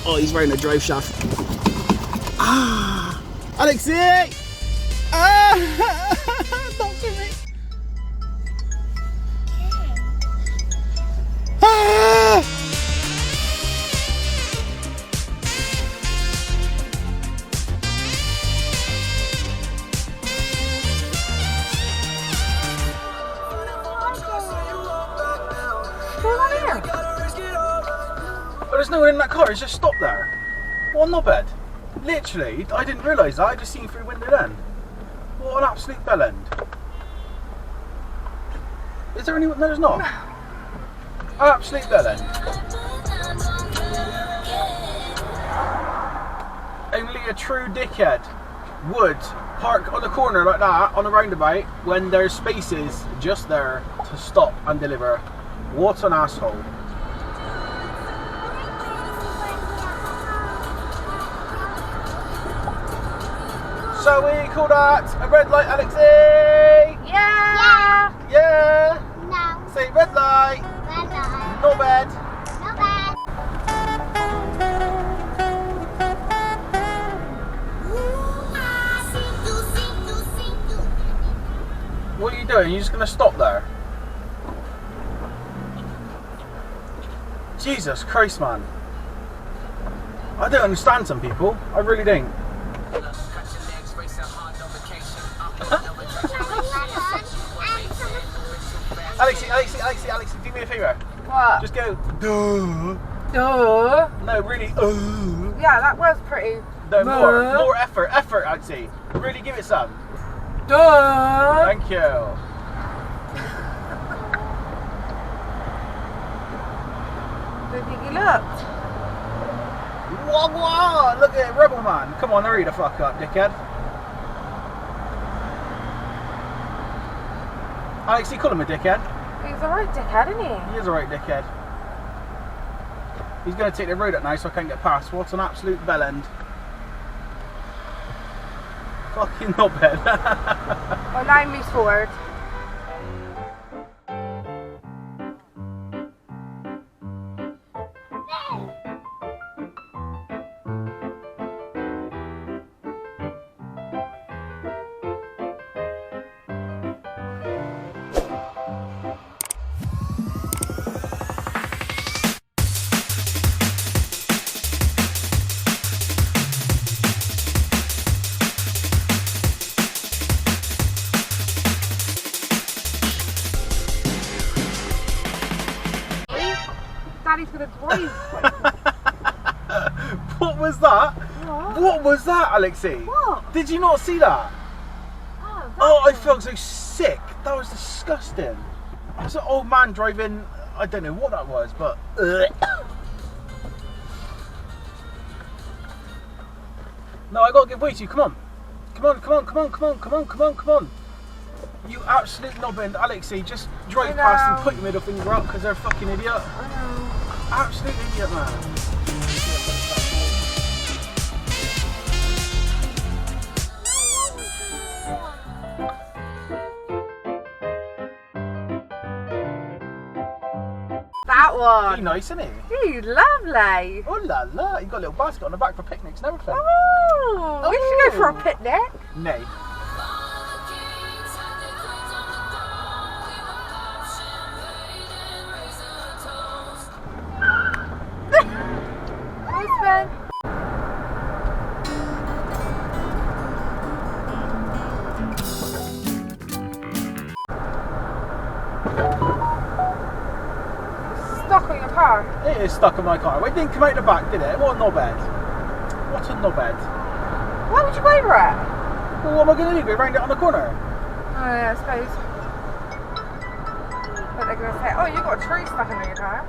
Oh, he's wearing a drive shaft. Ah! Alexei! Ah! Don't do me! Ah! Oh, there's no one in that car, it's just stopped there. What a knobhead. Literally, I didn't realise that, I just seen through the window then. What an absolute bell end. Is there anyone? No, there's not. Absolute bell end. Only a true dickhead would park on the corner like that, on a roundabout, when there's spaces just there to stop and deliver. What an asshole. So we call that a red light, Alexei? Yeah! Yeah! No. Say red light. Red light. No bad. No bad. What are you doing? You're just going to stop there? Jesus Christ, man. I don't understand some people. I really don't. Alexei, do me a favour. What? Just go, duh. Duh. No, really, Yeah, that was pretty. No, more effort, Alexei. Really give it some. Duh. Thank you. Don't think you looked. Wah! Look at it, Rebel Man. Come on, hurry the fuck up, dickhead. Alexei, call him a dickhead. He's alright dickhead, isn't he? He is a right dickhead. He's going to take the road up now so I can't get past. What an absolute bell end. Fucking knobhead. Well, now he moves forward. Daddy's gonna drive. What was that? What? What was that, Alexei? What? Did you not see that? Oh, I felt so sick. That was disgusting. It was an old man driving, I don't know what that was, but... No, I gotta give way to you, come on. Come on. You absolute knobhead, Alexei, just drive past and put your middle finger up because they're a fucking idiot. I know. Absolute idiot, man. That one. He's nice, isn't he? He's lovely. Oh la la, you got a little basket on the back for picnics and everything. Oh, we should go for a picnic. Nay. Nice one. Stuck on your car. It is stuck in my car. It didn't come out the back, did it? What a knobhead. What a knobhead. Why would you go over it? Well, what am I going to do? Go round it on the corner? Oh yeah, I suppose. But they're going to say, oh, you've got a tree stuck in your car.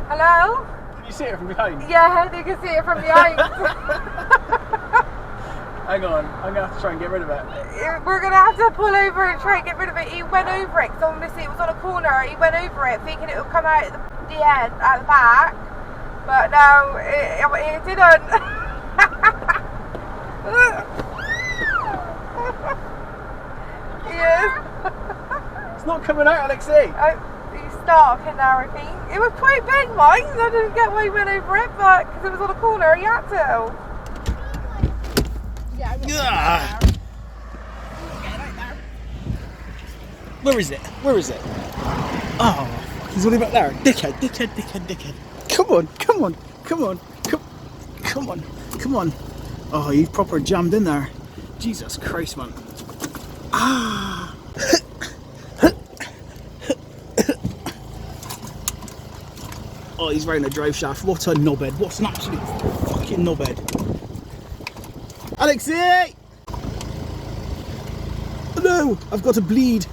Hello? Can you see it from behind? Yeah, you can see it from behind. Hang on, I'm going to have to try and get rid of it. We're going to have to pull over and try and get rid of it. He went over it, because obviously it was on a corner. He went over it thinking it would come out at the end, at the back. But no, it didn't. Yes. It's not coming out, Alexei. He's dark in there, I think. It was quite big, mine. I didn't get why he went over it, but because it was on a corner, he had to. Yeah, Yeah. Where is it? Where is it? Oh, fuck, he's only back there. Dickhead, dickhead, dickhead, dickhead. Come on, come on, come on, come on, come on. Oh, he's proper jammed in there. Jesus Christ, man. Ah. Oh, he's right in the drive shaft. What a knobhead. What's an absolute fucking knobhead. Alexei! Oh, no, I've got to bleed.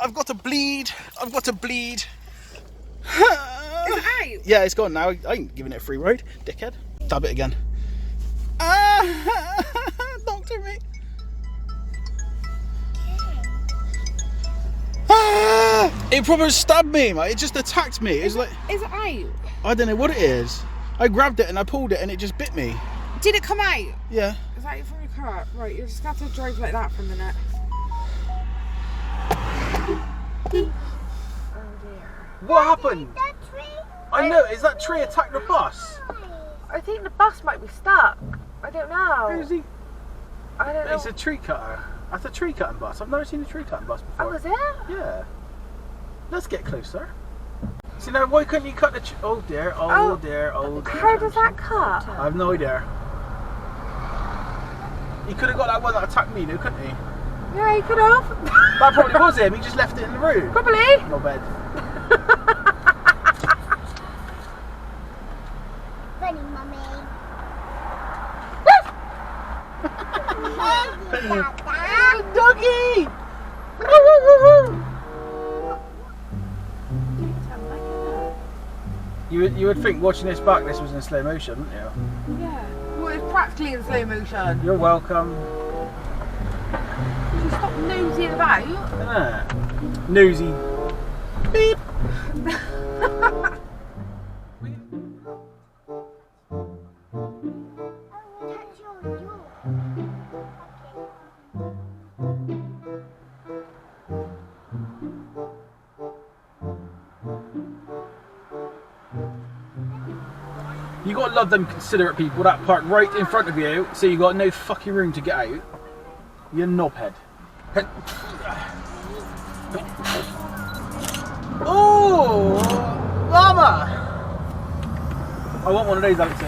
I've got to bleed. I've got to bleed. Is it out? Yeah, it's gone now. I ain't giving it a free ride, dickhead. Stab it again. Ah, doctor me. Ah, it probably stabbed me, mate. It just attacked me. It's like, is it out? I don't know what it is. I grabbed it and I pulled it and it just bit me. Did it come out? Yeah. Is that it from your car? Right, you're just going to have to drive like that for a minute. Oh dear. What happened? That tree? I know. Is that tree attacked the bus? I think the bus might be stuck. I don't know. Where is he? I don't know. It's a tree cutter. That's a tree cutting bus. I've never seen a tree cutting bus before. Oh, was it? Yeah. Let's get closer. See now, why couldn't you cut the? Oh dear. Oh dear. Oh dear. How does that cut? I have no idea. He could have got that one that attacked me, though, couldn't he? Yeah, he could have. That probably was him. He just left it in the room. Probably. No bed. Funny, mummy. Doggy! You would think watching this back, this was in slow motion, wouldn't you? Yeah. Well, it's practically in slow motion. You're welcome. You stop nosing about. Nosy. Beep. You gotta love them considerate people that park right in front of you, so you got no fucking room to get out. You knobhead. Oh, llama! I want one of those, Alexei.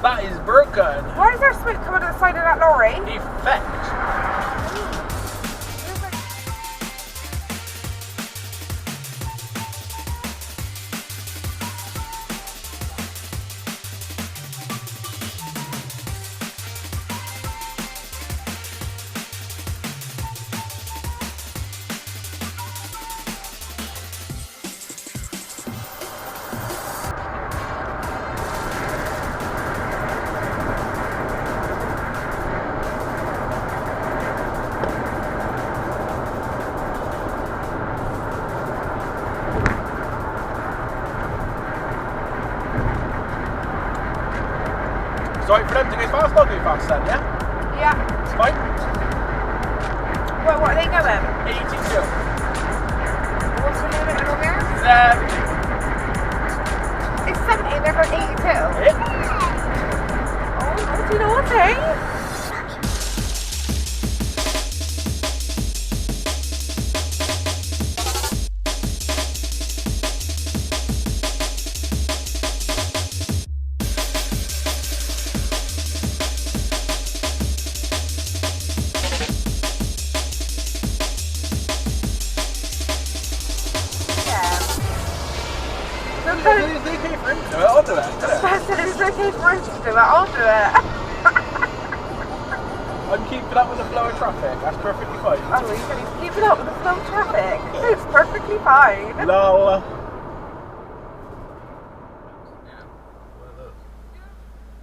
That is broken. Why is there smoke coming out the side of that lorry? Effect. Right for them to go fast, I'll go fast then, yeah? Yeah. It's fine. Well, what are they going? 82. What's the limit on there? 70. It's 70 and they're going 82. Yeah. Oh, naughty, naughty. I'll do it. I said it's okay for us to do it, I'll do it. I'm keeping up with the flow of traffic, that's perfectly fine. Oh, you're going to keep it up with the flow of traffic? It's perfectly fine. Lol.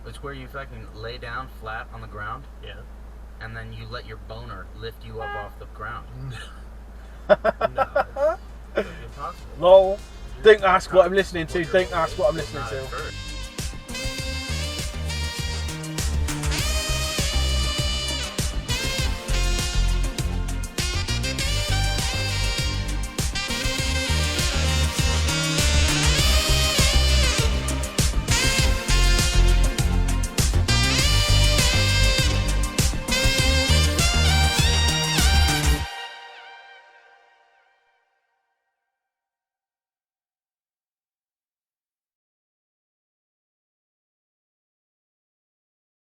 It's where you fucking lay down flat on the ground. Yeah. And then you let your boner lift you up off the ground. No, it's impossible. Lol. Don't ask what I'm listening to. Don't ask what I'm listening Not to. at first.